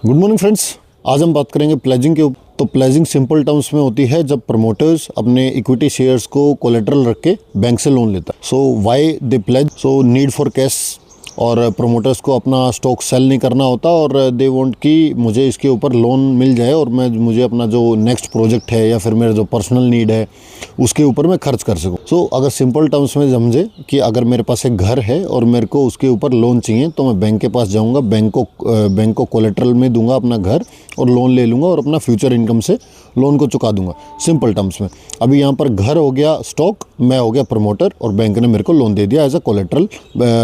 Good morning friends. आज हम बात करेंगे प्लेजिंग के ऊपर। तो प्लेजिंग सिंपल टर्म्स में होती है जब प्रमोटर्स अपने इक्विटी शेयर्स को कोलेटरल रख के बैंक से लोन लेता है। So why they pledge? So need for cash, और प्रमोटर्स को अपना स्टॉक सेल नहीं करना होता और दे वांट कि मुझे इसके ऊपर लोन मिल जाए और मुझे अपना जो नेक्स्ट प्रोजेक्ट है या फिर मेरा जो पर्सनल नीड है उसके ऊपर मैं खर्च कर सकूं। सो अगर सिंपल टर्म्स में समझे कि अगर मेरे पास एक घर है और मेरे को उसके ऊपर लोन चाहिए तो मैं बैंक के पास जाऊंगा, बैंक को कोलेटरल में दूंगा अपना घर और लोन ले लूँगा और अपना फ्यूचर इनकम से लोन को चुका दूंगा, सिंपल टर्म्स में। अभी यहाँ पर घर हो गया स्टॉक, मैं हो गया प्रमोटर और बैंक ने मेरे को लोन दे दिया एज अ कोलेटरल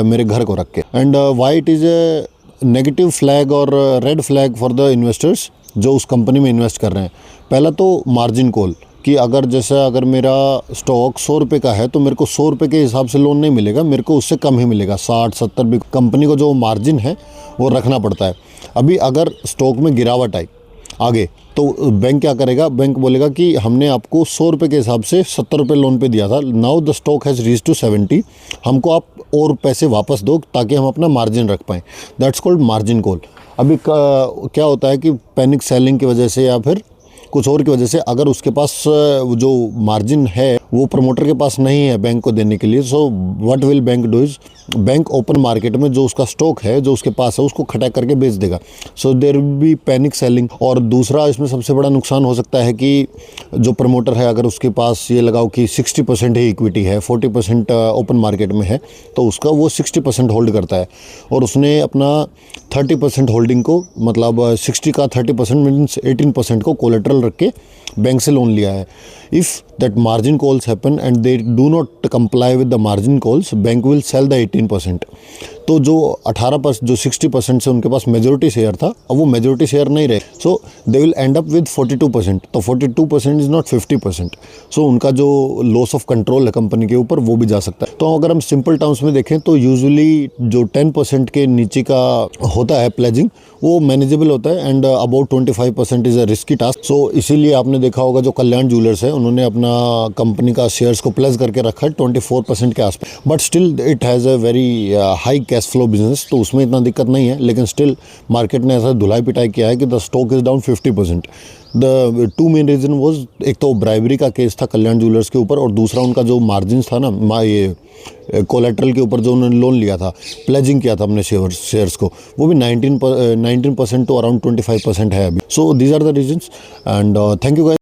मेरे घर को रख के। And why it is a negative flag और red flag for the investors जो उस कंपनी में इन्वेस्ट कर रहे हैं। पहला तो मार्जिन कॉल, कि अगर मेरा स्टॉक 100 रुपये का है तो मेरे को 100 रुपये के हिसाब से लोन नहीं मिलेगा, मेरे को उससे कम ही मिलेगा, 60-70 भी। कंपनी को जो मार्जिन है वो रखना पड़ता है। अभी अगर स्टॉक में गिरावट आई आगे तो बैंक क्या करेगा? बैंक बोलेगा कि हमने आपको 100 रुपये के हिसाब से 70 रुपये लोन पे दिया था, now the stock has reach to 70, हमको आप और पैसे वापस दो ताकि हम अपना मार्जिन रख पाएँ। That's called margin call. अभी क्या होता है कि पैनिक सेलिंग की वजह से या फिर कुछ और की वजह से अगर उसके पास जो मार्जिन है वो प्रमोटर के पास नहीं है बैंक को देने के लिए, so what will bank do is bank open market में जो उसका स्टॉक है जो उसके पास है उसको खटक करके बेच देगा। So there will be panic selling. और दूसरा इसमें सबसे बड़ा नुकसान हो सकता है कि जो प्रमोटर है अगर उसके पास ये लगाओ कि 60% ही इक्विटी है, 40% ओपन मार्केट में है, तो उसका वो 60% होल्ड करता है और उसने अपना 30% होल्डिंग को, मतलब 60 का 30% मीन्स 18% को कोलेटरल रख के बैंक से लोन लिया है। If that margin calls happen and they do not comply with the margin calls, bank will sell the 18%। तो जो 18% जो 60% से उनके पास मेजोरिटी शेयर था, अब वो मेजोरिटी शेयर नहीं रहे, so they will end up with 42%। तो 42% इज़ नॉट 50%। सो उनका जो लॉस ऑफ कंट्रोल है कंपनी के ऊपर वो भी जा सकता है। तो अगर हम सिंपल टर्म्स में देखें तो यूजुअली जो 10% के नीचे का होता है प्लेजिंग वो मैनेजेबल होता है and about 25% is a risky task. So इसीलिए आपने देखा होगा जो कल्याण ज्वेलर्स है उन्होंने अपना कंपनी का शेयर्स को प्लेज करके रखा है 24% के आसपास, but still it has a very high cash flow business, तो उसमें इतना दिक्कत नहीं है। लेकिन स्टिल मार्केट ने ऐसा धुलाई पिटाई किया है कि the stock is down 50%। The two main reason was, एक तो ब्राइबरी का केस था कल्याण ज्वेलर्स के ऊपर और दूसरा उनका जो मार्जिन था ना, ये कोलेटरल के ऊपर जो उन्होंने लोन लिया था, प्लेजिंग किया था अपने शेयर्स को, वो भी 19% टू अराउंड 25% है अभी। So these are the reasons and thank you guys.